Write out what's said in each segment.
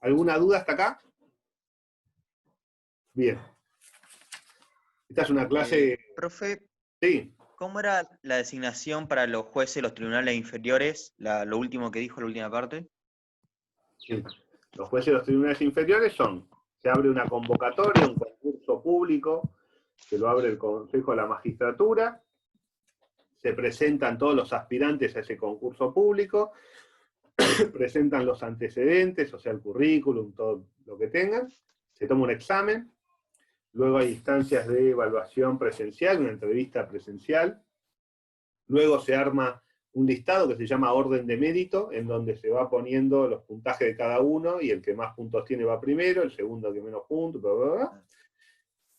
¿Alguna duda hasta acá? Bien. Esta es una clase... Profe, Sí. ¿cómo era la designación para los jueces de los tribunales inferiores? Lo último que dijo, la última parte. Sí. Los jueces de los tribunales inferiores se abre una convocatoria, un concurso público, que lo abre el Consejo de la Magistratura, se presentan todos los aspirantes a ese concurso público, presentan los antecedentes, o sea, el currículum, todo lo que tengan, se toma un examen, luego hay instancias de evaluación presencial, una entrevista presencial, luego se arma un listado que se llama orden de mérito, en donde se va poniendo los puntajes de cada uno, y el que más puntos tiene va primero, el segundo que menos puntos, bla, bla, bla.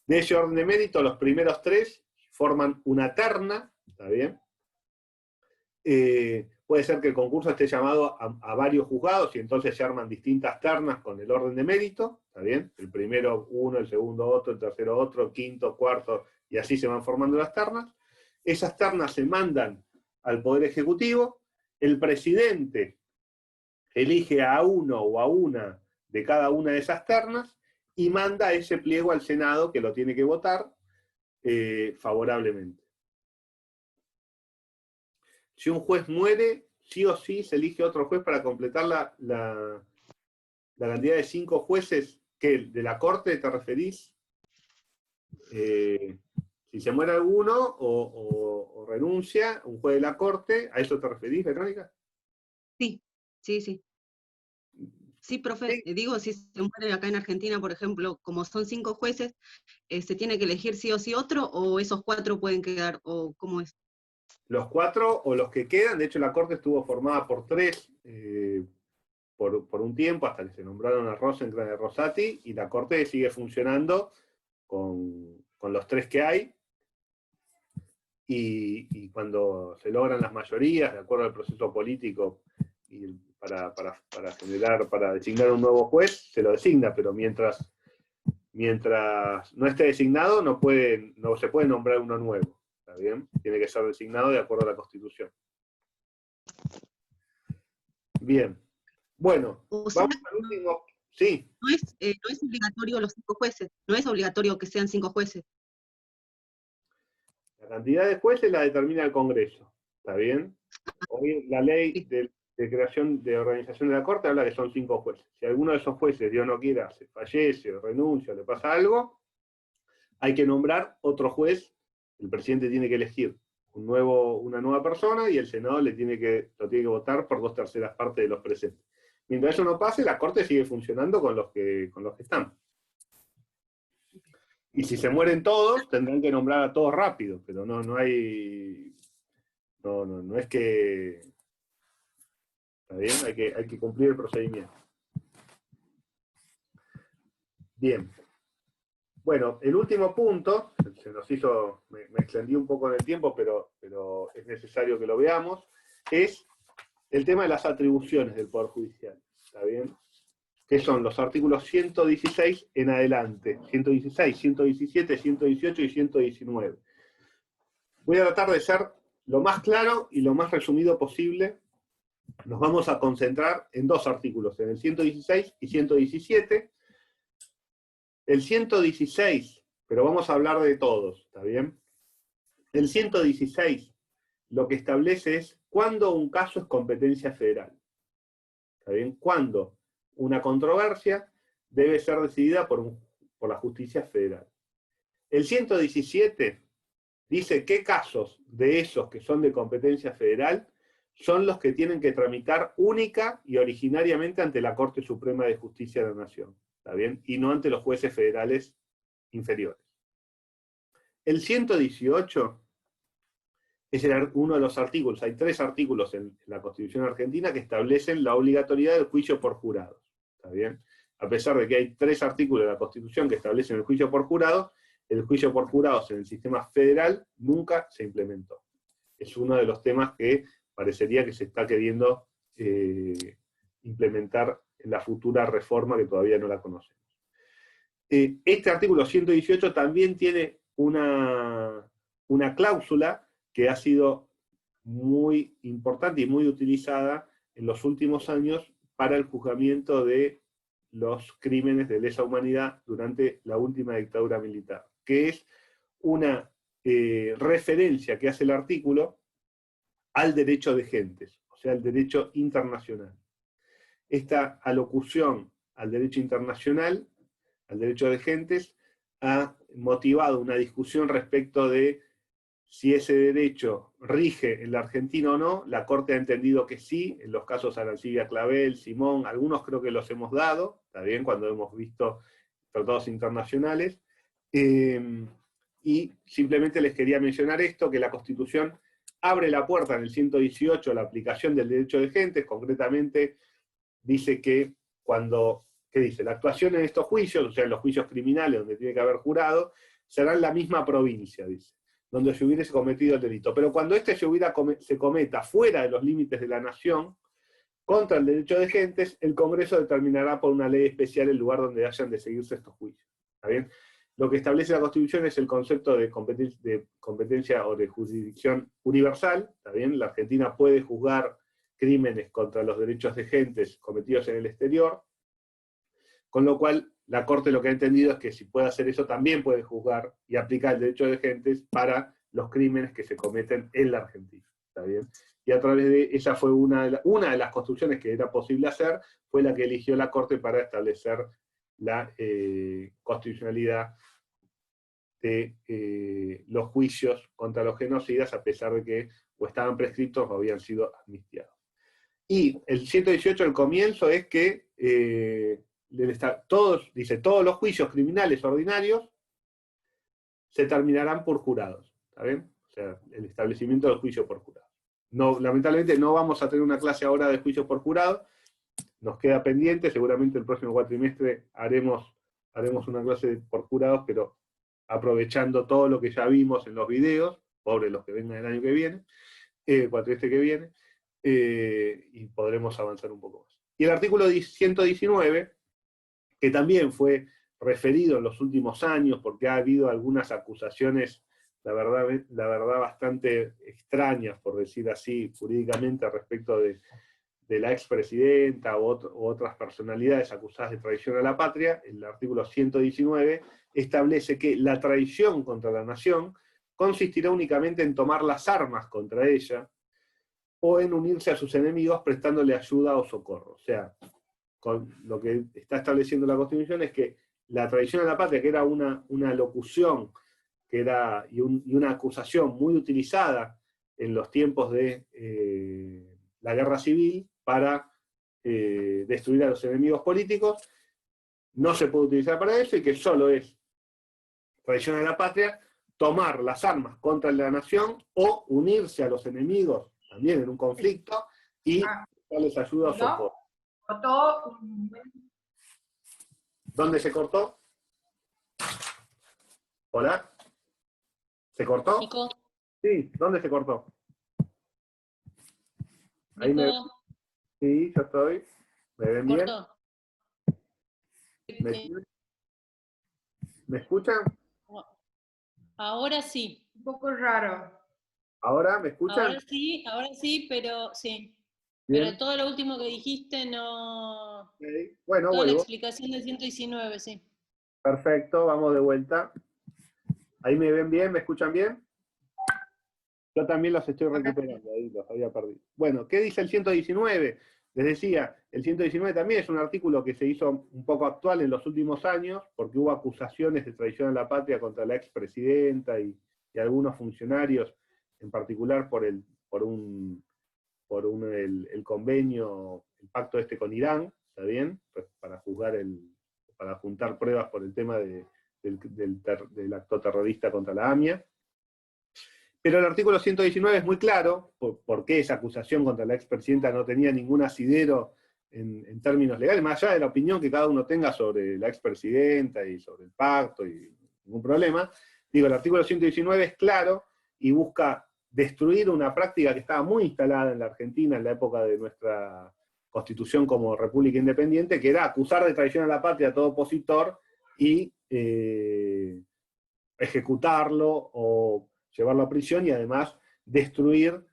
De ese orden de mérito, los primeros 3 forman una terna, ¿está bien? Puede ser que el concurso esté llamado a varios juzgados, y entonces se arman distintas ternas con el orden de mérito, ¿está bien? El primero uno, el segundo otro, el tercero otro, quinto, cuarto, y así se van formando las ternas. Esas ternas se mandan al Poder Ejecutivo, el presidente elige a uno o a una de cada una de esas ternas, y manda ese pliego al Senado, que lo tiene que votar favorablemente. Si un juez muere, sí o sí se elige otro juez para completar la cantidad de 5 jueces que de la Corte te referís. Si se muere alguno o renuncia, un juez de la Corte, ¿a eso te referís, Verónica? Sí, sí, sí. Sí, profe, Sí. digo, si se muere acá en Argentina, por ejemplo, como son 5 jueces, ¿se tiene que elegir sí o sí otro, o esos 4 pueden quedar, o cómo es? Los 4 o los que quedan, de hecho la Corte estuvo formada por 3 por un tiempo, hasta que se nombraron a Rosencrantz y a Rosati, y la Corte sigue funcionando con los 3 que hay, y cuando se logran las mayorías, de acuerdo al proceso político, y para designar un nuevo juez, se lo designa, pero mientras no esté designado, no se puede nombrar uno nuevo, ¿está bien? Tiene que ser designado de acuerdo a la Constitución. Bien. Bueno, O sea, vamos al último. Sí. no es obligatorio los 5 jueces, no es obligatorio que sean 5 jueces. La cantidad de jueces la determina el Congreso, ¿está bien? Hoy la ley de creación de organización de la Corte habla que son 5 jueces. Si alguno de esos jueces, Dios no quiera, se fallece o renuncia o le pasa algo, hay que nombrar otro juez. El presidente tiene que elegir una nueva persona, y el Senado lo tiene que votar por 2/3 partes de los presentes. Mientras eso no pase, la Corte sigue funcionando con los que están. Y si se mueren todos, tendrán que nombrar a todos rápido, pero no hay... No es que... ¿Está bien? Hay que cumplir el procedimiento. Bien. Bueno, el último punto, se nos hizo, me extendí un poco en el tiempo, pero es necesario que lo veamos, es el tema de las atribuciones del Poder Judicial. ¿Está bien? Que son los artículos 116 en adelante. 116, 117, 118 y 119. Voy a tratar de ser lo más claro y lo más resumido posible. Nos vamos a concentrar en 2 artículos, en el 116 y 117. El 116, pero vamos a hablar de todos, ¿está bien? El 116 lo que establece es cuándo un caso es competencia federal. ¿Está bien? Cuándo una controversia debe ser decidida por la justicia federal. El 117 dice qué casos de esos que son de competencia federal son los que tienen que tramitar única y originariamente ante la Corte Suprema de Justicia de la Nación, ¿está bien? Y no ante los jueces federales inferiores. El 118 es uno de los artículos, hay 3 artículos en la Constitución argentina que establecen la obligatoriedad del juicio por jurados, ¿está bien? A pesar de que hay 3 artículos de la Constitución que establecen el juicio por jurados, el juicio por jurados en el sistema federal nunca se implementó. Es uno de los temas que parecería que se está queriendo implementar en la futura reforma, que todavía no la conocemos. Este artículo 118 también tiene una cláusula que ha sido muy importante y muy utilizada en los últimos años para el juzgamiento de los crímenes de lesa humanidad durante la última dictadura militar, que es una referencia que hace el artículo al derecho de gentes, o sea, al derecho internacional. Esta alocución al derecho internacional, al derecho de gentes, ha motivado una discusión respecto de si ese derecho rige en la Argentina o no. La Corte ha entendido que sí, en los casos Arancibia Clavel, Simón, algunos creo que los hemos dado, está bien, cuando hemos visto tratados internacionales, y simplemente les quería mencionar esto, que la Constitución abre la puerta en el 118 a la aplicación del derecho de gentes. Concretamente dice que cuando, ¿qué dice? La actuación en estos juicios, o sea, en los juicios criminales donde tiene que haber jurado, será en la misma provincia, dice, donde se hubiese cometido el delito. Pero cuando este se cometa fuera de los límites de la nación, contra el derecho de gentes, el Congreso determinará por una ley especial el lugar donde hayan de seguirse estos juicios. ¿Está bien? Lo que establece la Constitución es el concepto de competencia o de jurisdicción universal. ¿Está bien? La Argentina puede juzgar crímenes contra los derechos de gentes cometidos en el exterior, con lo cual la Corte lo que ha entendido es que si puede hacer eso, también puede juzgar y aplicar el derecho de gentes para los crímenes que se cometen en la Argentina. ¿Está bien? Y a través de esa fue una de las construcciones que era posible hacer, fue la que eligió la Corte para establecer la constitucionalidad de los juicios contra los genocidas, a pesar de que o estaban prescriptos o habían sido amnistiados. Y el 118, el comienzo, es que todos los juicios criminales ordinarios se terminarán por jurados. ¿Está bien? O sea, el establecimiento del juicio por jurado. No, lamentablemente no vamos a tener una clase ahora de juicio por jurado, nos queda pendiente, seguramente el próximo cuatrimestre haremos una clase por jurados, pero aprovechando todo lo que ya vimos en los videos, pobre los que vengan el año que viene, cuatrimestre que viene, y podremos avanzar un poco más. Y el artículo 119, que también fue referido en los últimos años, porque ha habido algunas acusaciones, la verdad bastante extrañas, por decir así, jurídicamente, respecto de la expresidenta u otras personalidades acusadas de traición a la patria. El artículo 119 establece que la traición contra la nación consistirá únicamente en tomar las armas contra ella, o en unirse a sus enemigos prestándole ayuda o socorro. O sea, con lo que está estableciendo la Constitución es que la traición a la patria, que era una locución y una acusación muy utilizada en los tiempos de la guerra civil para destruir a los enemigos políticos, no se puede utilizar para eso, y que solo es traición a la patria tomar las armas contra la nación o unirse a los enemigos también en un conflicto y darles ayuda o socorro. Cortó. ¿Dónde se cortó? ¿Hola? ¿Se cortó? Nico, Sí, ¿dónde se cortó? Ahí Nico, sí, yo estoy. ¿Me ven bien? corto. ¿Me escuchan? Ahora sí, Un poco raro. ¿Ahora me escuchan? ahora sí, pero sí. Bien. Pero todo lo último que dijiste no. Ok. Bueno, Toda la vuelvo. explicación del 119, sí. Perfecto, vamos de vuelta. ¿Ahí me ven bien? ¿Me escuchan bien? Yo también los estoy recuperando, ahí los había perdido. Bueno, ¿qué dice el 119? Les decía, el 119 también es un artículo que se hizo un poco actual en los últimos años, porque hubo acusaciones de traición a la patria contra la expresidenta y algunos funcionarios, en particular por el convenio, el pacto con Irán, ¿está bien? Pues para juntar pruebas por el tema del acto terrorista contra la AMIA. Pero el artículo 119 es muy claro, por qué esa acusación contra la expresidenta no tenía ningún asidero en términos legales, más allá de la opinión que cada uno tenga sobre la expresidenta y sobre el pacto, y ningún problema. Digo, el artículo 119 es claro y busca destruir una práctica que estaba muy instalada en la Argentina en la época de nuestra constitución como república independiente, que era acusar de traición a la patria a todo opositor y ejecutarlo o llevarlo a prisión, y además destruir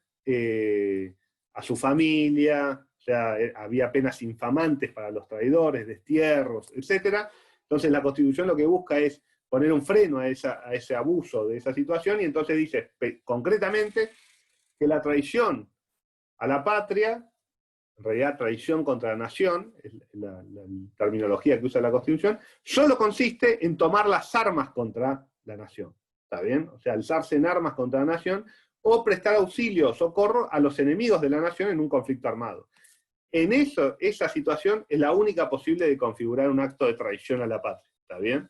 a su familia, sea, había penas infamantes para los traidores, destierros, etc. Entonces la Constitución lo que busca es poner un freno a ese abuso de esa situación, y entonces dice concretamente que la traición a la patria, en realidad traición contra la nación, es la terminología que usa la Constitución, solo consiste en tomar las armas contra la nación. ¿Está bien? O sea, alzarse en armas contra la nación, o prestar auxilio o socorro a los enemigos de la nación en un conflicto armado. En esa situación es la única posible de configurar un acto de traición a la patria. ¿Está bien?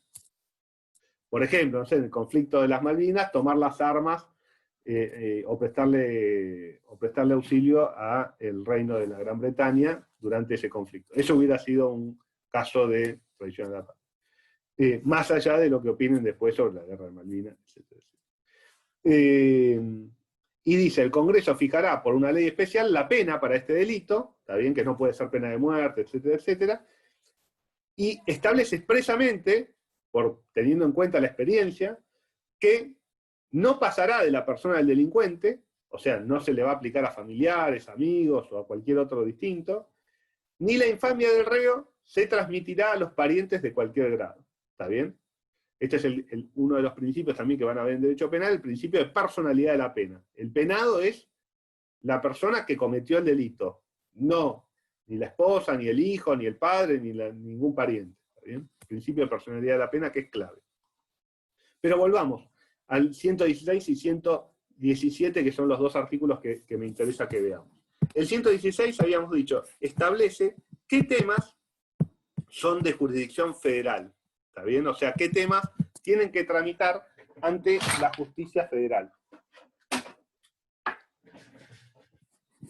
Por ejemplo, no sé, en el conflicto de las Malvinas, tomar las armas o prestarle auxilio al reino de la Gran Bretaña durante ese conflicto. Eso hubiera sido un caso de traición a la patria. Más allá de lo que opinen después sobre la guerra de Malvinas, etc. Y dice, el Congreso fijará por una ley especial la pena para este delito, está bien que no puede ser pena de muerte, etcétera, etcétera, y establece expresamente, teniendo en cuenta la experiencia, que no pasará de la persona del delincuente, o sea, no se le va a aplicar a familiares, amigos o a cualquier otro distinto, ni la infamia del reo se transmitirá a los parientes de cualquier grado. ¿Está bien? Este es uno de los principios también que van a ver en derecho penal, el principio de personalidad de la pena. El penado es la persona que cometió el delito, no ni la esposa, ni el hijo, ni el padre, ni ningún pariente. ¿Está bien? El principio de personalidad de la pena, que es clave. Pero volvamos al 116 y 117, que son los dos artículos que me interesa que veamos. El 116, habíamos dicho, establece qué temas son de jurisdicción federal. ¿Está bien? O sea, qué temas tienen que tramitar ante la justicia federal.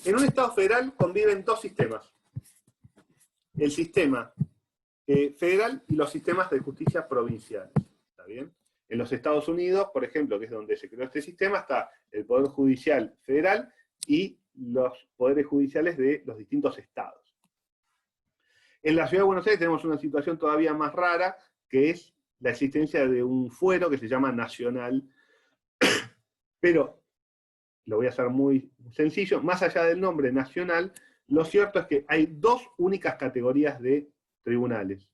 En un Estado federal conviven dos sistemas. El sistema federal y los sistemas de justicia provinciales. ¿Está bien? En los Estados Unidos, por ejemplo, que es donde se creó este sistema, está el Poder Judicial Federal y los poderes judiciales de los distintos estados. En la Ciudad de Buenos Aires tenemos una situación todavía más rara, que es la existencia de un fuero que se llama nacional, pero lo voy a hacer muy sencillo, más allá del nombre nacional, lo cierto es que hay dos únicas categorías de tribunales,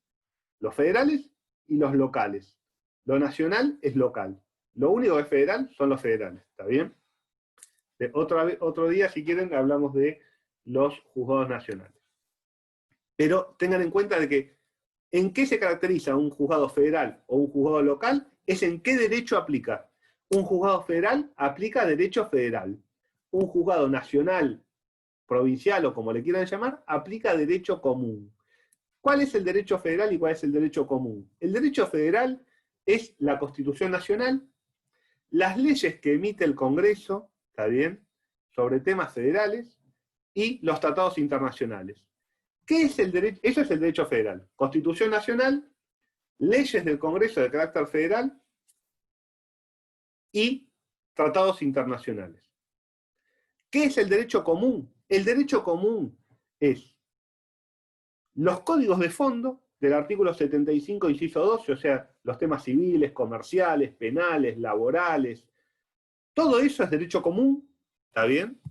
los federales y los locales. Lo nacional es local, lo único que es federal son los federales, ¿está bien? Otro día, si quieren, hablamos de los juzgados nacionales. Pero tengan en cuenta de que ¿en qué se caracteriza un juzgado federal o un juzgado local? Es en qué derecho aplica. Un juzgado federal aplica derecho federal. Un juzgado nacional, provincial o como le quieran llamar, aplica derecho común. ¿Cuál es el derecho federal y cuál es el derecho común? El derecho federal es la Constitución Nacional, las leyes que emite el Congreso, ¿está bien?, sobre temas federales, y los tratados internacionales. ¿Qué es el derecho? Eso es el derecho federal. Constitución Nacional, leyes del Congreso de carácter federal y tratados internacionales. ¿Qué es el derecho común? El derecho común es los códigos de fondo del artículo 75, inciso 12, o sea, los temas civiles, comerciales, penales, laborales. Todo eso es derecho común, ¿está bien?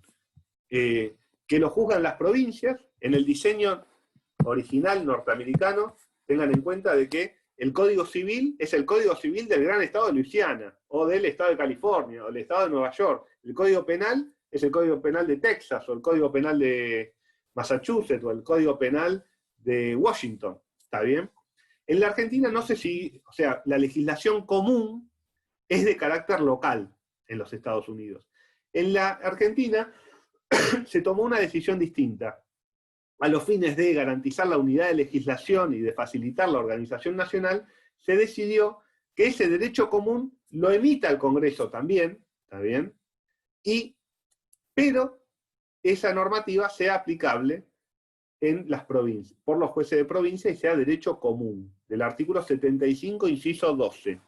Que lo juzgan las provincias. En el diseño original norteamericano, tengan en cuenta de que el Código Civil es el Código Civil del gran estado de Luisiana, o del estado de California, o del estado de Nueva York. El Código Penal es el Código Penal de Texas, o el Código Penal de Massachusetts, o el Código Penal de Washington. ¿Está bien? En la Argentina no sé si, o sea, la legislación común es de carácter local en los Estados Unidos. En la Argentina se tomó una decisión distinta. A los fines de garantizar la unidad de legislación y de facilitar la organización nacional, se decidió que ese derecho común lo emita el Congreso también, ¿está bien? Pero esa normativa sea aplicable en las provincias, por los jueces de provincia, y sea derecho común, del artículo 75, inciso 12.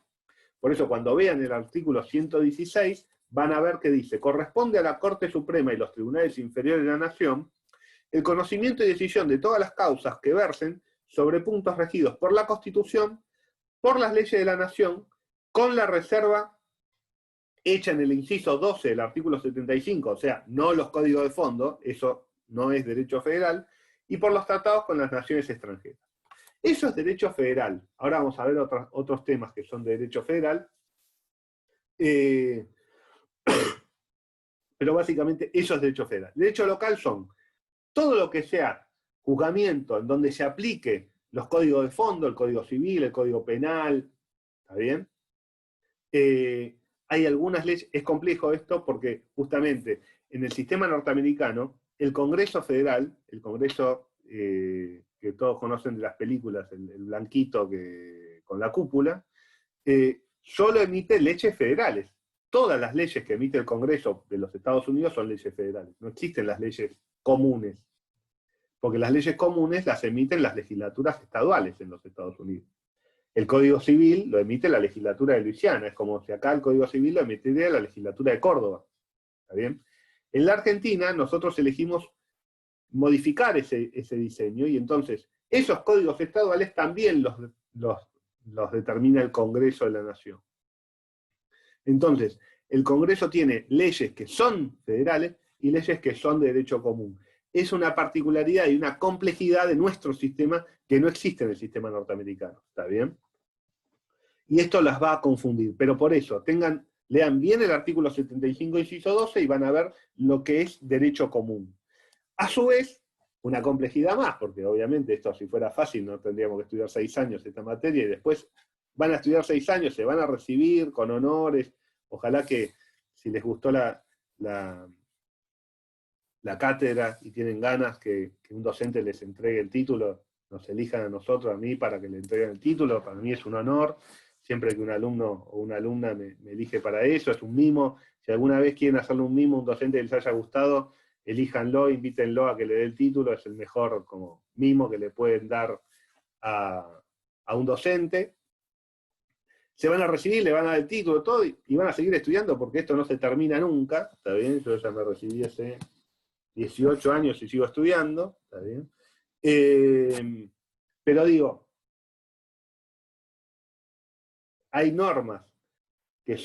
Por eso, cuando vean el artículo 116, van a ver que dice: corresponde a la Corte Suprema y los tribunales inferiores de la Nación el conocimiento y decisión de todas las causas que versen sobre puntos regidos por la Constitución, por las leyes de la Nación, con la reserva hecha en el inciso 12 del artículo 75, o sea, no los códigos de fondo, eso no es derecho federal, y por los tratados con las naciones extranjeras. Eso es derecho federal. Ahora vamos a ver otros temas que son de derecho federal. Pero básicamente eso es derecho federal. Derecho local son todo lo que sea juzgamiento en donde se aplique los códigos de fondo, el código civil, el código penal, ¿está bien? Hay algunas leyes, es complejo esto porque justamente en el sistema norteamericano, el Congreso Federal, el Congreso que todos conocen de las películas, el blanquito con la cúpula, solo emite leyes federales. Todas las leyes que emite el Congreso de los Estados Unidos son leyes federales. No existen las leyes comunes. Porque las leyes comunes las emiten las legislaturas estaduales en los Estados Unidos. El Código Civil lo emite la legislatura de Luisiana. Es como si acá el Código Civil lo emitiría la legislatura de Córdoba. ¿Está bien? En la Argentina nosotros elegimos modificar ese diseño, y entonces esos códigos estaduales también los determina el Congreso de la Nación. Entonces, el Congreso tiene leyes que son federales y leyes que son de derecho común. Es una particularidad y una complejidad de nuestro sistema que no existe en el sistema norteamericano, ¿está bien? Y esto las va a confundir, pero por eso, lean bien el artículo 75, inciso 12, y van a ver lo que es derecho común. A su vez, una complejidad más, porque obviamente esto si fuera fácil no tendríamos que estudiar 6 años esta materia, y después van a estudiar 6 años, se van a recibir con honores. Ojalá que si les gustó la cátedra y tienen ganas que un docente les entregue el título, nos elijan a nosotros, a mí, para que le entreguen el título. Para mí es un honor, siempre que un alumno o una alumna me elige para eso, es un mimo. Si alguna vez quieren hacerle un mimo a un docente que les haya gustado, elíjanlo, invítenlo a que le dé el título, es el mejor como mimo que le pueden dar a un docente. Se van a recibir, le van a dar el título, todo, y van a seguir estudiando porque esto no se termina nunca, ¿está bien? Yo ya me recibí hace 18 años y sigo estudiando, ¿está bien? Pero digo, hay normas que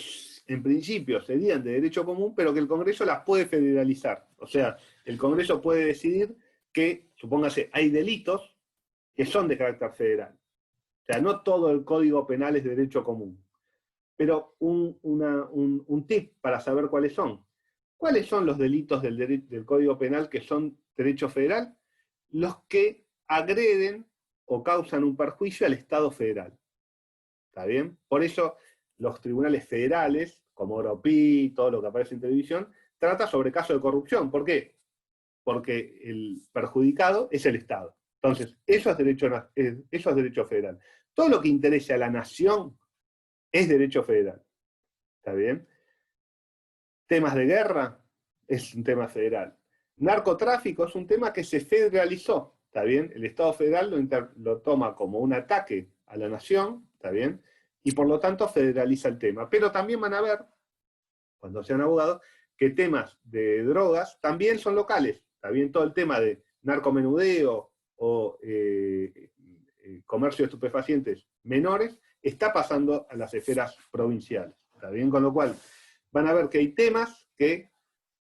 en principio serían de derecho común, pero que el Congreso las puede federalizar. O sea, el Congreso puede decidir que, supóngase, hay delitos que son de carácter federal. O sea, no todo el Código Penal es de derecho común. Pero un tip para saber cuáles son. ¿Cuáles son los delitos del Código Penal que son derecho federal? Los que agreden o causan un perjuicio al Estado federal. ¿Está bien? Por eso los tribunales federales, como Oropí, todo lo que aparece en televisión, trata sobre casos de corrupción. ¿Por qué? Porque el perjudicado es el Estado. Entonces, eso es derecho federal. Todo lo que interese a la nación es derecho federal. ¿Está bien? Temas de guerra es un tema federal. Narcotráfico es un tema que se federalizó. ¿Está bien? El Estado federal lo toma como un ataque a la nación, ¿está bien? Y por lo tanto federaliza el tema. Pero también van a ver, cuando sean abogados, que temas de drogas también son locales. ¿Está bien? Todo el tema de narcomenudeo o comercio de estupefacientes menores está pasando a las esferas provinciales. ¿Está bien? Con lo cual, van a ver que hay temas que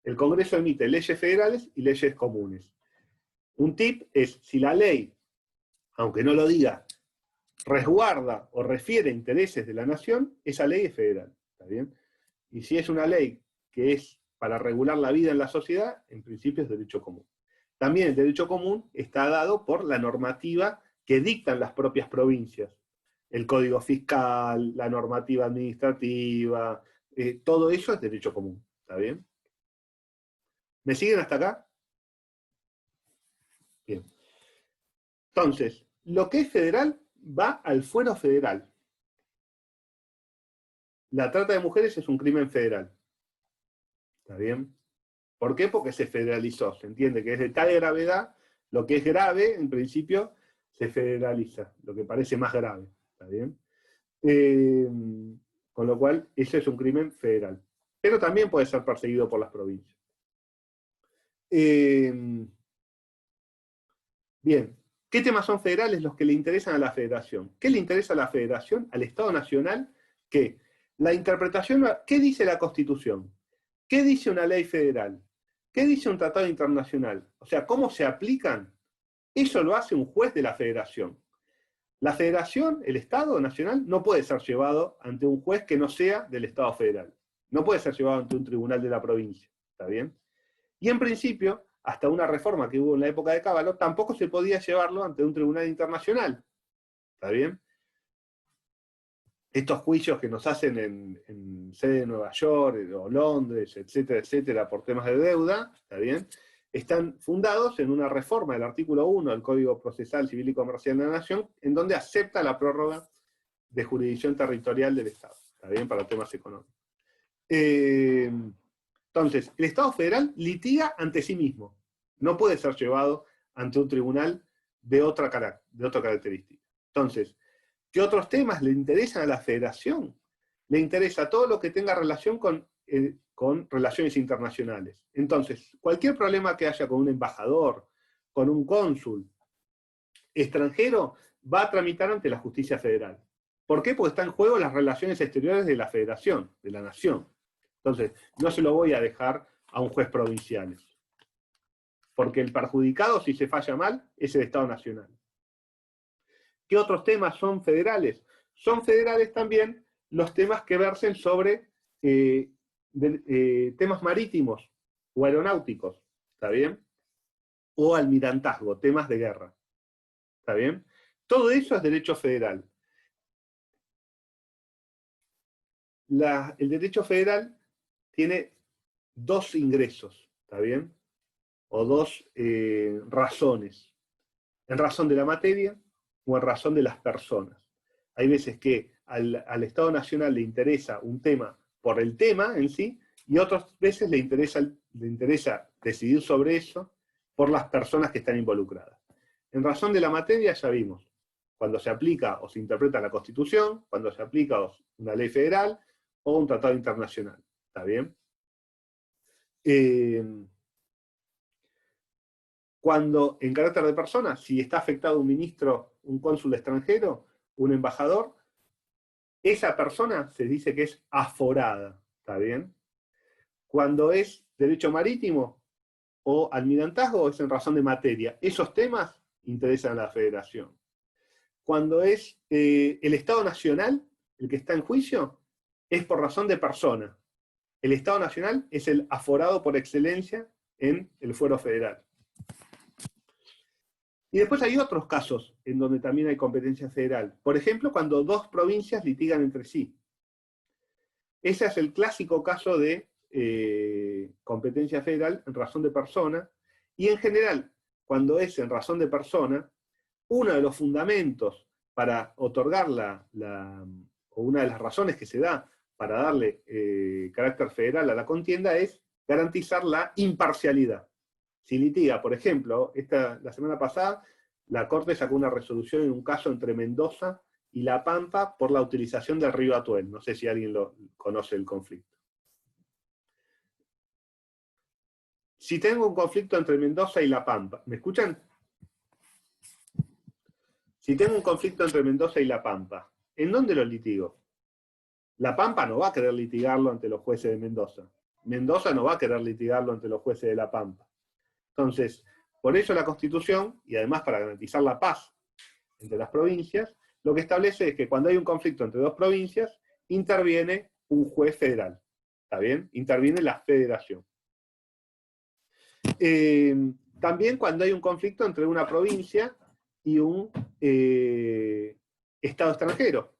el Congreso emite leyes federales y leyes comunes. Un tip es, si la ley, aunque no lo diga, resguarda o refiere intereses de la nación, esa ley es federal. ¿Está bien? Y si es una ley que es para regular la vida en la sociedad, en principio es derecho común. También el derecho común está dado por la normativa que dictan las propias provincias. El código fiscal, la normativa administrativa, todo eso es derecho común. ¿Está bien? ¿Me siguen hasta acá? Bien. Entonces, lo que es federal va al fuero federal. La trata de mujeres es un crimen federal. ¿Está bien? ¿Por qué? Porque se federalizó. Se entiende que es de tal gravedad, lo que es grave, en principio, se federaliza. Lo que parece más grave. ¿Está bien? Con lo cual, ese es un crimen federal. Pero también puede ser perseguido por las provincias. Bien. ¿Qué temas son federales? Los que le interesan a la federación. ¿Qué le interesa a la federación? Al Estado Nacional, que la interpretación, ¿qué dice la Constitución? ¿Qué dice una ley federal? ¿Qué dice un tratado internacional? O sea, ¿cómo se aplican? Eso lo hace un juez de la federación. La federación, el Estado nacional, no puede ser llevado ante un juez que no sea del Estado federal. No puede ser llevado ante un tribunal de la provincia. ¿Está bien? Y en principio, hasta una reforma que hubo en la época de Cavallo, tampoco se podía llevarlo ante un tribunal internacional. ¿Está bien? Estos juicios que nos hacen en sede de Nueva York o Londres, etcétera, etcétera, por temas de deuda, ¿está bien?, están fundados en una reforma del artículo 1 del Código Procesal Civil y Comercial de la Nación, en donde acepta la prórroga de jurisdicción territorial del Estado, ¿está bien?, para temas económicos. Entonces, el Estado federal litiga ante sí mismo, no puede ser llevado ante un tribunal de otra característica. Entonces, ¿qué otros temas le interesan a la federación? Le interesa todo lo que tenga relación con relaciones internacionales. Entonces, cualquier problema que haya con un embajador, con un cónsul extranjero, va a tramitar ante la justicia federal. ¿Por qué? Porque está en juego las relaciones exteriores de la federación, de la nación. Entonces, no se lo voy a dejar a un juez provincial. Porque el perjudicado, si se falla mal, es el Estado nacional. ¿Qué otros temas son federales? Son federales también los temas que versen sobre temas marítimos o aeronáuticos, ¿está bien? O almirantazgo, temas de guerra, ¿está bien? Todo eso es derecho federal. El derecho federal tiene dos ingresos, ¿está bien? O dos razones. En razón de la materia o en razón de las personas. Hay veces que al Estado Nacional le interesa un tema por el tema en sí, y otras veces le interesa decidir sobre eso por las personas que están involucradas. En razón de la materia ya vimos, cuando se aplica o se interpreta la Constitución, cuando se aplica una ley federal o un tratado internacional. ¿Está bien? Cuando, en carácter de persona, si está afectado un ministro, un cónsul extranjero, un embajador, esa persona se dice que es aforada, ¿está bien? Cuando es derecho marítimo o almirantazgo, es en razón de materia. Esos temas interesan a la federación. Cuando es el Estado Nacional, el que está en juicio, es por razón de persona. El Estado Nacional es el aforado por excelencia en el fuero federal. Y después hay otros casos en donde también hay competencia federal. Por ejemplo, cuando dos provincias litigan entre sí. Ese es el clásico caso de competencia federal en razón de persona. Y en general, cuando es en razón de persona, uno de los fundamentos para otorgar o una de las razones que se da para darle carácter federal a la contienda es garantizar la imparcialidad. Si litiga, por ejemplo, la semana pasada, la Corte sacó una resolución en un caso entre Mendoza y La Pampa por la utilización del río Atuel. No sé si alguien conoce el conflicto. Si tengo un conflicto entre Mendoza y La Pampa, ¿me escuchan? Si tengo un conflicto entre Mendoza y La Pampa, ¿en dónde lo litigo? La Pampa no va a querer litigarlo ante los jueces de Mendoza. Mendoza no va a querer litigarlo ante los jueces de La Pampa. Entonces, por eso la Constitución, y además para garantizar la paz entre las provincias, lo que establece es que cuando hay un conflicto entre dos provincias, interviene un juez federal. ¿Está bien? Interviene la federación. También cuando hay un conflicto entre una provincia y un Estado extranjero,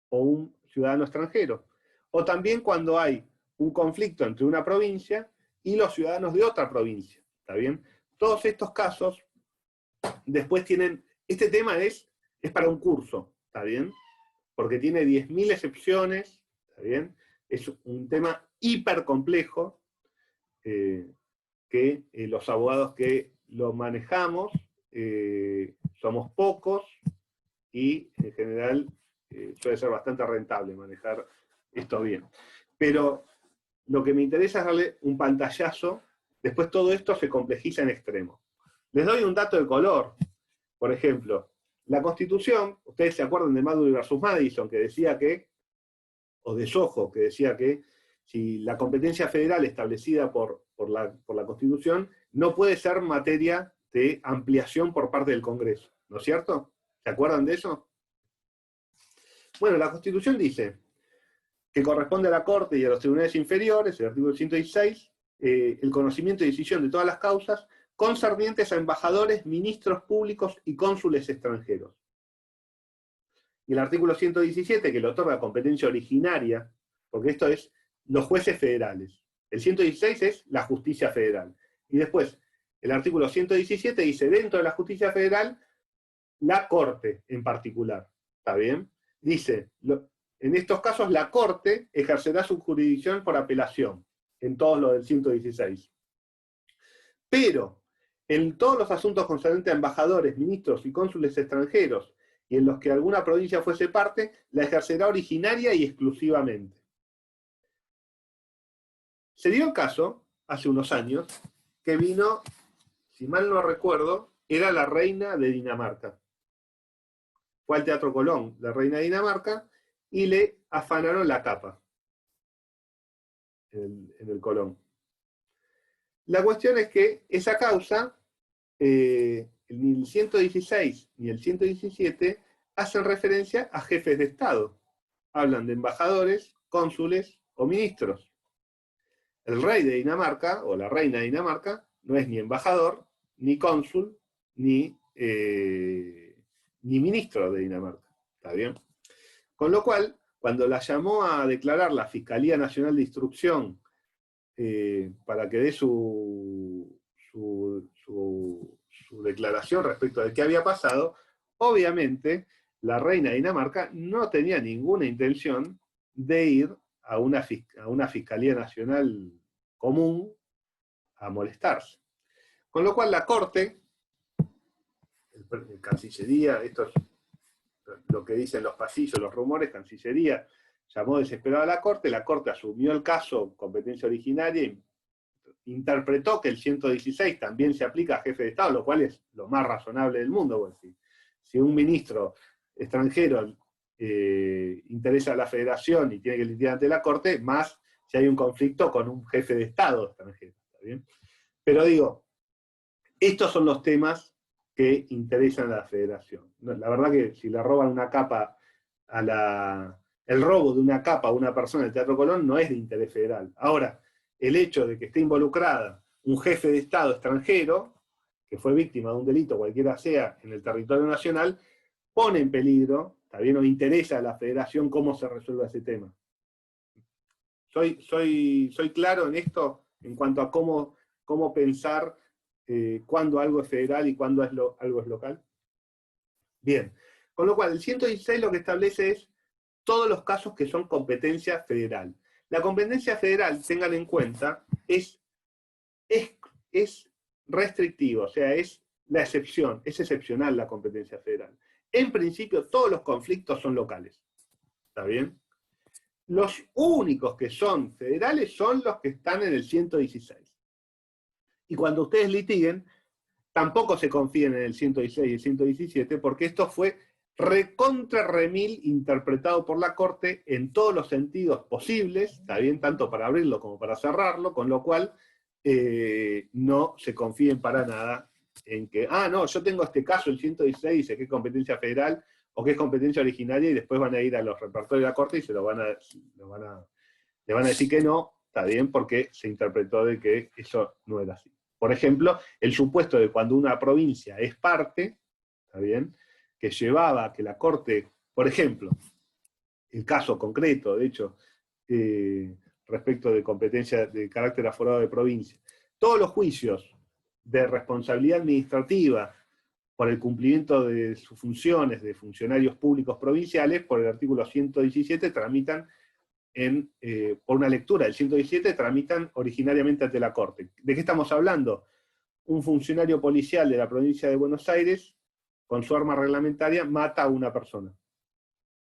o un ciudadano extranjero. O también cuando hay un conflicto entre una provincia y los ciudadanos de otra provincia. ¿Está bien? Todos estos casos, después tienen, este tema es para un curso, ¿está bien? Porque tiene 10.000 excepciones, ¿está bien? Es un tema hiper complejo, que los abogados que lo manejamos somos pocos, y en general suele ser bastante rentable manejar esto bien. Pero lo que me interesa es darle un pantallazo. Después todo esto se complejiza en extremo. Les doy un dato de color. Por ejemplo, la Constitución, ustedes se acuerdan de Marbury versus Madison, que decía que, o de Soho, que decía que si la competencia federal establecida por la Constitución no puede ser materia de ampliación por parte del Congreso, ¿no es cierto? ¿Se acuerdan de eso? Bueno, la Constitución dice que corresponde a la Corte y a los tribunales inferiores, el artículo 116, el conocimiento y decisión de todas las causas concernientes a embajadores, ministros públicos y cónsules extranjeros. Y el artículo 117, que le otorga competencia originaria, porque esto es los jueces federales. El 116 es la justicia federal. Y después, el artículo 117 dice, dentro de la justicia federal, la Corte en particular. ¿Está bien? Dice, en estos casos la Corte ejercerá su jurisdicción por apelación, en todo lo del 116. Pero, en todos los asuntos concernientes a embajadores, ministros y cónsules extranjeros, y en los que alguna provincia fuese parte, la ejercerá originaria y exclusivamente. Se dio el caso, hace unos años, que vino, si mal no recuerdo, era la reina de Dinamarca. Fue al Teatro Colón, la reina de Dinamarca, y le afanaron la capa en el Colón. La cuestión es que esa causa, ni el 116 ni el 117 hacen referencia a jefes de Estado. Hablan de embajadores, cónsules o ministros. El rey de Dinamarca, o la reina de Dinamarca, no es ni embajador, ni cónsul, ni ministro de Dinamarca. ¿Está bien? Con lo cual, cuando la llamó a declarar la Fiscalía Nacional de Instrucción para que dé su declaración respecto de qué había pasado, obviamente la reina de Dinamarca no tenía ninguna intención de ir a una Fiscalía Nacional común a molestarse. Con lo cual la Corte, Cancillería, esto es lo que dicen los pasillos, los rumores, Cancillería llamó desesperada a la Corte asumió el caso, competencia originaria, y interpretó que el 116 también se aplica a jefe de Estado, lo cual es lo más razonable del mundo. Bueno, si un ministro extranjero interesa a la Federación y tiene que lidiar ante la Corte, más si hay un conflicto con un jefe de Estado extranjero. ¿Está bien? Pero digo, estos son los temas que interesan a la Federación. La verdad que si le roban una capa el robo de una capa a una persona del Teatro Colón no es de interés federal. Ahora, el hecho de que esté involucrada un jefe de Estado extranjero, que fue víctima de un delito, cualquiera sea, en el territorio nacional, pone en peligro, también nos interesa a la Federación cómo se resuelva ese tema. Soy claro en esto, en cuanto a cómo pensar cuándo algo es federal y cuándo algo es local. Bien, con lo cual el 116 lo que establece es todos los casos que son competencia federal. La competencia federal, tengan en cuenta, es restrictiva, o sea, es la excepción, es excepcional la competencia federal. En principio, todos los conflictos son locales. ¿Está bien? Los únicos que son federales son los que están en el 116. Y cuando ustedes litiguen, tampoco se confíen en el 116 y el 117, porque esto fue recontra remil interpretado por la Corte en todos los sentidos posibles, está bien, tanto para abrirlo como para cerrarlo, con lo cual no se confíen para nada en que, no, yo tengo este caso, el 116, dice que es competencia federal o que es competencia originaria, y después van a ir a los repertorios de la Corte y le van a decir que no, está bien, porque se interpretó de que eso no era así. Por ejemplo, el supuesto de cuando una provincia es parte, está bien, que llevaba a que la Corte, por ejemplo, el caso concreto, de hecho, respecto de competencia de carácter aforado de provincia, todos los juicios de responsabilidad administrativa por el cumplimiento de sus funciones de funcionarios públicos provinciales, por el artículo 117, tramitan por una lectura del 117, tramitan originariamente ante la Corte. ¿De qué estamos hablando? Un funcionario policial de la provincia de Buenos Aires, con su arma reglamentaria, mata a una persona.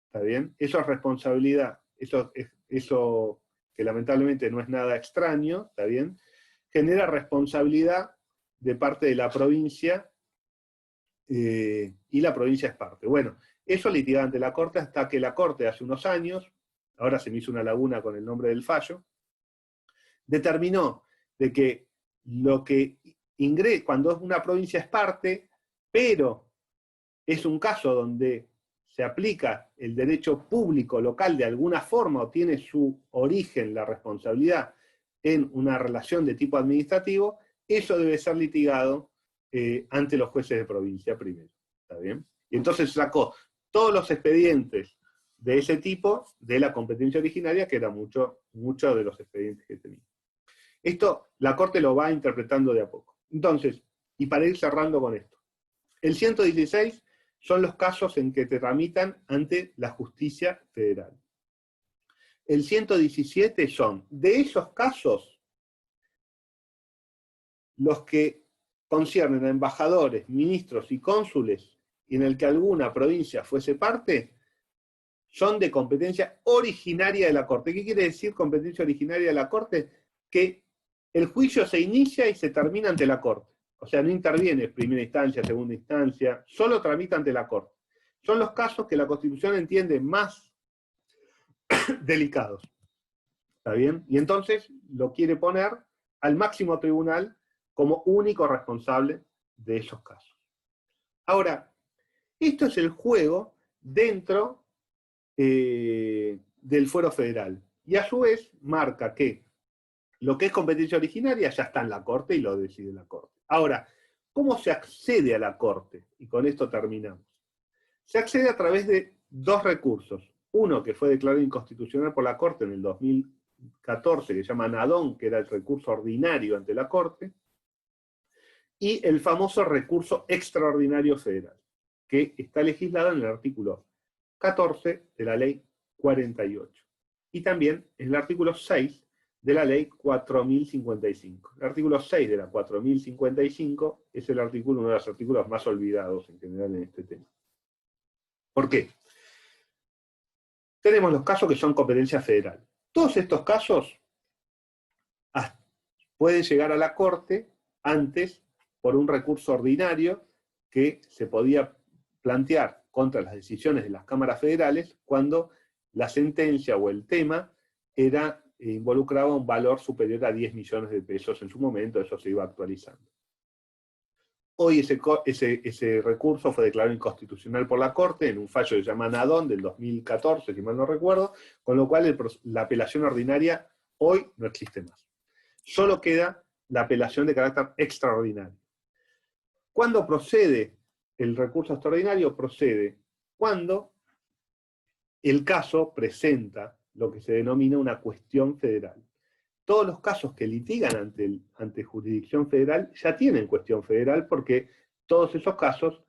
¿Está bien? Eso es responsabilidad, eso que lamentablemente no es nada extraño, ¿está bien? Genera responsabilidad de parte de la provincia, y la provincia es parte. Bueno, eso litigaba ante la Corte hasta que la Corte hace unos años, ahora se me hizo una laguna con el nombre del fallo, determinó de que lo que ingresa, cuando una provincia es parte, pero es un caso donde se aplica el derecho público local de alguna forma o tiene su origen, la responsabilidad, en una relación de tipo administrativo, eso debe ser litigado ante los jueces de provincia primero. ¿Está bien? Y entonces sacó todos los expedientes de ese tipo de la competencia originaria, que era mucho de los expedientes que tenía. Esto la Corte lo va interpretando de a poco. Entonces, y para ir cerrando con esto, el 116 son los casos en que te tramitan ante la justicia federal. El 117 son, de esos casos, los que conciernen a embajadores, ministros y cónsules, y en el que alguna provincia fuese parte, son de competencia originaria de la Corte. ¿Qué quiere decir competencia originaria de la Corte? Que el juicio se inicia y se termina ante la Corte. O sea, no interviene primera instancia, segunda instancia, solo tramita ante la Corte. Son los casos que la Constitución entiende más delicados. ¿Está bien? Y entonces lo quiere poner al máximo tribunal como único responsable de esos casos. Ahora, esto es el juego dentro del fuero federal. Y a su vez marca que lo que es competencia originaria ya está en la Corte y lo decide la Corte. Ahora, ¿cómo se accede a la Corte? Y con esto terminamos. Se accede a través de dos recursos. Uno que fue declarado inconstitucional por la Corte en el 2014, que se llama Nadón, que era el recurso ordinario ante la Corte, y el famoso recurso extraordinario federal, que está legislado en el artículo 14 de la Ley 48. Y también en el artículo 6 de la Ley 4055. El artículo 6 de la 4055 es el artículo, uno de los artículos más olvidados en general en este tema. ¿Por qué? Tenemos los casos que son competencia federal. Todos estos casos pueden llegar a la Corte antes por un recurso ordinario que se podía plantear contra las decisiones de las cámaras federales cuando la sentencia o el tema involucraba un valor superior a 10 millones de pesos en su momento, eso se iba actualizando. Hoy ese recurso fue declarado inconstitucional por la Corte en un fallo que se llama Nadón del 2014, si mal no recuerdo, con lo cual la apelación ordinaria hoy no existe más. Solo queda la apelación de carácter extraordinario. ¿Cuándo procede el recurso extraordinario? Procede cuando el caso presenta lo que se denomina una cuestión federal. Todos los casos que litigan ante jurisdicción federal ya tienen cuestión federal porque todos esos casos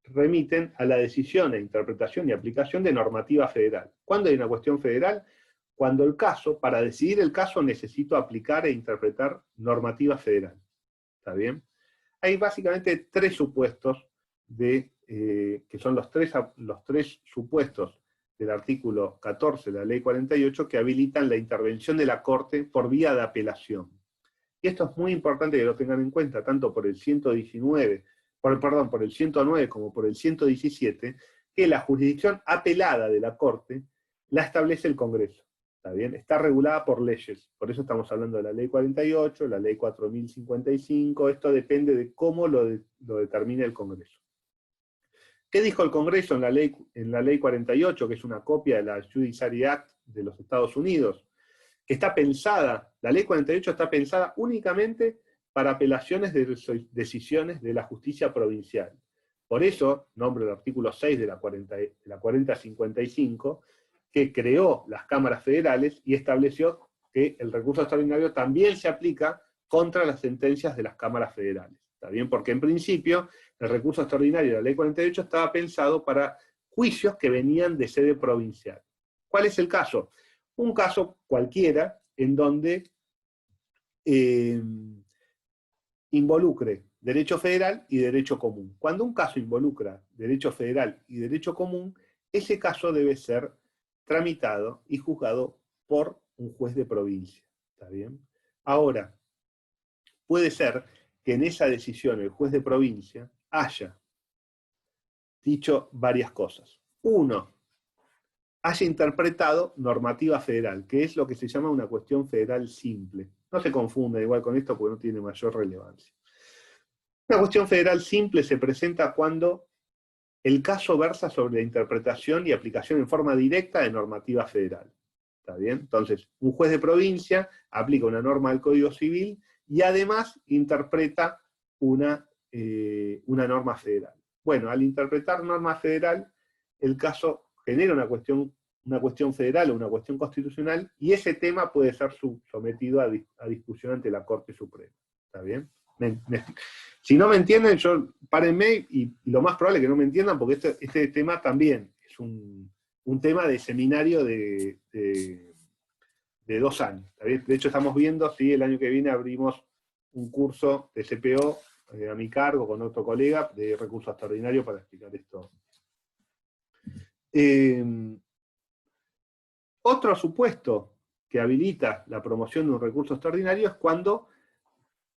remiten a la decisión, interpretación y aplicación de normativa federal. ¿Cuándo hay una cuestión federal? Cuando el caso, para decidir el caso, necesito aplicar e interpretar normativa federal. ¿Está bien? Hay básicamente tres supuestos, que son los tres supuestos del artículo 14 de la Ley 48 que habilitan la intervención de la Corte por vía de apelación. Y esto es muy importante que lo tengan en cuenta, tanto por el 109 como por el 117, que la jurisdicción apelada de la Corte la establece el Congreso. ¿Está bien? Está regulada por leyes. Por eso estamos hablando de la Ley 48, la Ley 4055, esto depende de cómo lo determine el Congreso. ¿Qué dijo el Congreso en la Ley 48, que es una copia de la Judiciary Act de los Estados Unidos? Que está pensada, la Ley 48 está pensada únicamente para apelaciones de decisiones de la justicia provincial. Por eso, nombro el artículo 6 de la 4055, que creó las cámaras federales y estableció que el recurso extraordinario también se aplica contra las sentencias de las cámaras federales. ¿Está bien? Porque en principio el recurso extraordinario de la Ley 48 estaba pensado para juicios que venían de sede provincial. ¿Cuál es el caso? Un caso cualquiera en donde involucre derecho federal y derecho común. Cuando un caso involucra derecho federal y derecho común, ese caso debe ser tramitado y juzgado por un juez de provincia. ¿Está bien? Ahora, puede ser que en esa decisión el juez de provincia haya dicho varias cosas. Uno, haya interpretado normativa federal, que es lo que se llama una cuestión federal simple. No se confunda igual con esto porque no tiene mayor relevancia. Una cuestión federal simple se presenta cuando el caso versa sobre la interpretación y aplicación en forma directa de normativa federal. ¿Está bien? Entonces, un juez de provincia aplica una norma del Código Civil y además interpreta una norma federal. Bueno, al interpretar norma federal, el caso genera una cuestión federal o una cuestión constitucional, y ese tema puede ser sometido a discusión ante la Corte Suprema. ¿Está bien? Si no me entienden, párenme, y lo más probable es que no me entiendan, porque este tema también es un tema de seminario de 2 años. ¿Está bien? De hecho, estamos viendo si el año que viene abrimos un curso de CPO a mi cargo con otro colega de recursos extraordinarios para explicar esto. Otro supuesto que habilita la promoción de un recurso extraordinario es cuando,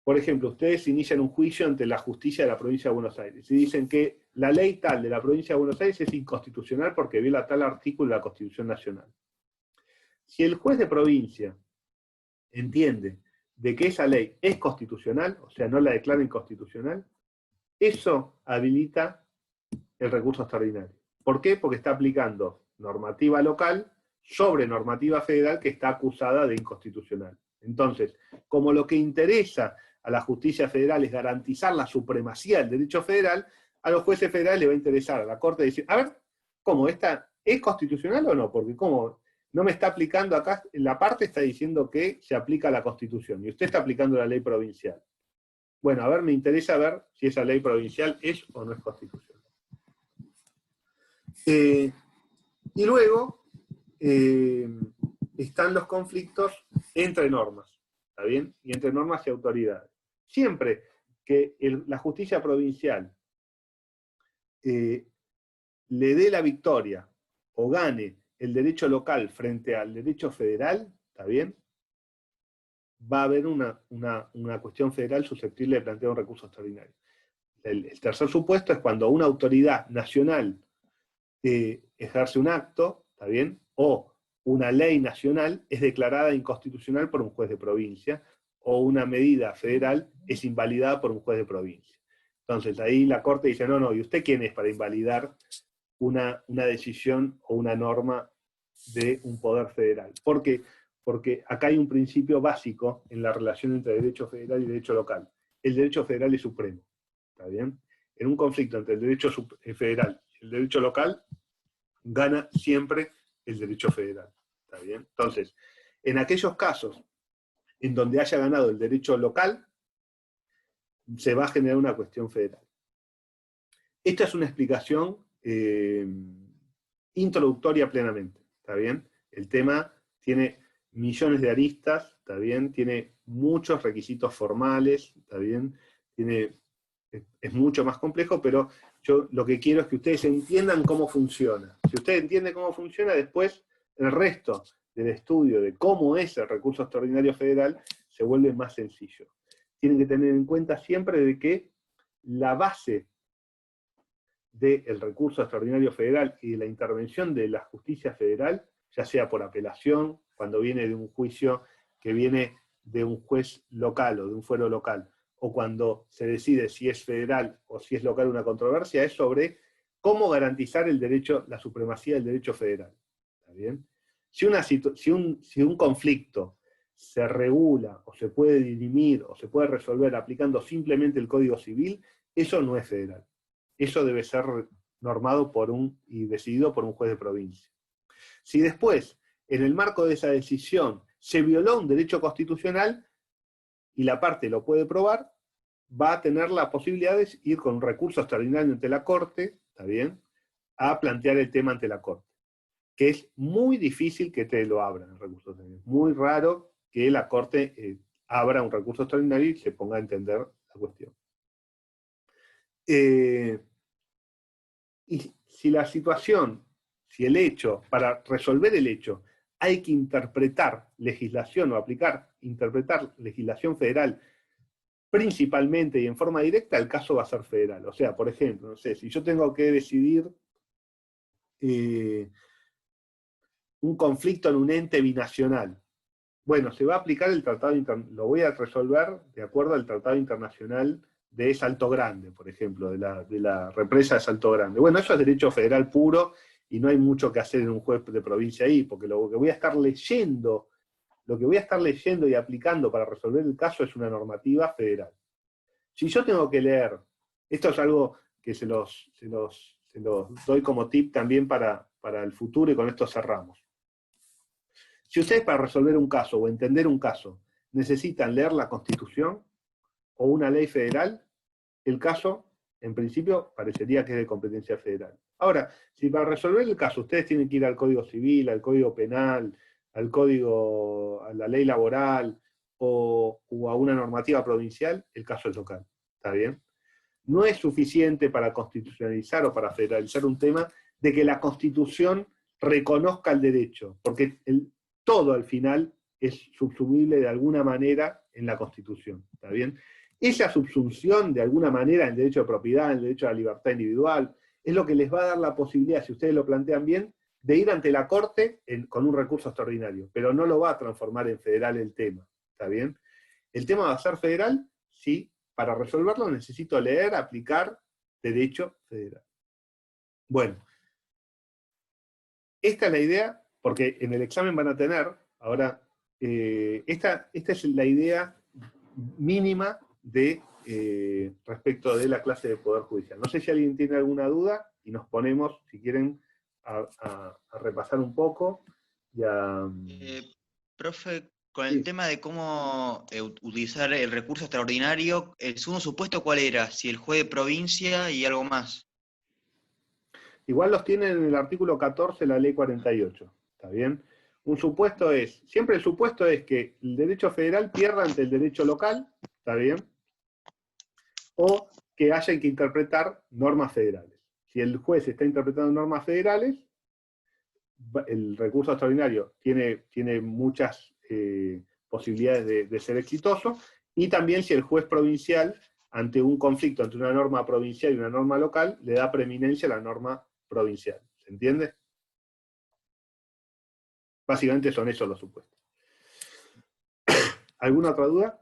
por ejemplo, ustedes inician un juicio ante la justicia de la provincia de Buenos Aires y dicen que la ley tal de la provincia de Buenos Aires es inconstitucional porque viola tal artículo de la Constitución Nacional. Si el juez de provincia entiende de que esa ley es constitucional, o sea, no la declara inconstitucional, eso habilita el recurso extraordinario. ¿Por qué? Porque está aplicando normativa local sobre normativa federal que está acusada de inconstitucional. Entonces, como lo que interesa a la justicia federal es garantizar la supremacía del derecho federal, a los jueces federales les va a interesar a la Corte decir, a ver, ¿cómo? ¿Esta es constitucional o no? Porque ¿cómo? No me está aplicando acá, la parte está diciendo que se aplica la Constitución, y usted está aplicando la ley provincial. Bueno, a ver, me interesa ver si esa ley provincial es o no es constitucional. Y luego están los conflictos entre normas, ¿está bien? Y entre normas y autoridades. Siempre que la justicia provincial le dé la victoria o gane el derecho local frente al derecho federal, ¿está bien? Va a haber una cuestión federal susceptible de plantear un recurso extraordinario. El tercer supuesto es cuando una autoridad nacional ejerce un acto, ¿está bien? O una ley nacional es declarada inconstitucional por un juez de provincia, o una medida federal es invalidada por un juez de provincia. Entonces ahí la Corte dice, no, ¿y usted quién es para invalidar una decisión o una norma de un poder federal? ¿Por qué? Porque acá hay un principio básico en la relación entre derecho federal y derecho local. El derecho federal es supremo, ¿está bien? En un conflicto entre el derecho federal y el derecho local, gana siempre el derecho federal, ¿está bien? Entonces, en aquellos casos en donde haya ganado el derecho local, se va a generar una cuestión federal. Esta es una explicación introductoria plenamente, ¿está bien? El tema tiene millones de aristas, ¿está bien? Tiene muchos requisitos formales, ¿está bien? Es mucho más complejo, pero yo lo que quiero es que ustedes entiendan cómo funciona. Si ustedes entienden cómo funciona, después el resto del estudio de cómo es el recurso extraordinario federal se vuelve más sencillo. Tienen que tener en cuenta siempre de que la base del recurso extraordinario federal y de la intervención de la justicia federal, ya sea por apelación, cuando viene de un juicio que viene de un juez local o de un fuero local, o cuando se decide si es federal o si es local una controversia, es sobre cómo garantizar el derecho, la supremacía del derecho federal. ¿Está bien? Si un conflicto se regula, o se puede dirimir, o se puede resolver aplicando simplemente el Código Civil, eso no es federal. Eso debe ser normado y decidido por un juez de provincia. Si después, en el marco de esa decisión, se violó un derecho constitucional, y la parte lo puede probar, va a tener la posibilidad de ir con un recurso extraordinario ante la Corte, ¿está bien?, a plantear el tema ante la Corte. Que es muy difícil que te lo abran el recurso extraordinario. Muy raro que la Corte abra un recurso extraordinario y se ponga a entender la cuestión. Y si la situación, si el hecho, para resolver el hecho, hay que interpretar legislación o interpretar legislación federal principalmente y en forma directa, el caso va a ser federal. O sea, por ejemplo, no sé, si yo tengo que decidir un conflicto en un ente binacional, Bueno, se va a aplicar el tratado lo voy a resolver de acuerdo al Tratado Internacional de Salto Grande, por ejemplo, de la represa de Salto Grande. Bueno, eso es derecho federal puro, y no hay mucho que hacer en un juez de provincia ahí, porque lo que voy a estar leyendo y aplicando para resolver el caso es una normativa federal. Si yo tengo que leer, esto es algo que se los doy como tip también para el futuro, y con esto cerramos. Si ustedes para resolver un caso o entender un caso necesitan leer la Constitución o una ley federal, el caso, en principio, parecería que es de competencia federal. Ahora, si para resolver el caso ustedes tienen que ir al Código Civil, al Código Penal, a la ley laboral o a una normativa provincial, el caso es local. ¿Está bien? No es suficiente para constitucionalizar o para federalizar un tema de que la Constitución reconozca el derecho, porque todo al final es subsumible de alguna manera en la Constitución. ¿Está bien? Esa subsunción de alguna manera en el derecho de propiedad, en el derecho a la libertad individual, es lo que les va a dar la posibilidad, si ustedes lo plantean bien, de ir ante la Corte con un recurso extraordinario, pero no lo va a transformar en federal el tema. ¿Está bien? El tema va a ser federal, sí. Para resolverlo necesito leer, aplicar derecho federal. Bueno, esta es la idea, porque en el examen van a tener, ahora, esta es la idea mínima respecto de la clase de Poder Judicial. No sé si alguien tiene alguna duda, y nos ponemos, si quieren, a repasar un poco. Profe, con el tema de cómo utilizar el recurso extraordinario, ¿el segundo supuesto cuál era? Si el juez de provincia y algo más. Igual los tienen en el artículo 14 de la ley 48, ¿está bien? Siempre el supuesto es que el derecho federal pierda ante el derecho local, ¿está bien? O que haya que interpretar normas federales. Si el juez está interpretando normas federales, el recurso extraordinario tiene muchas posibilidades de ser exitoso, y también si el juez provincial, ante un conflicto entre una norma provincial y una norma local, le da preeminencia a la norma provincial. ¿Se entiende? Básicamente son esos los supuestos. ¿Alguna otra duda?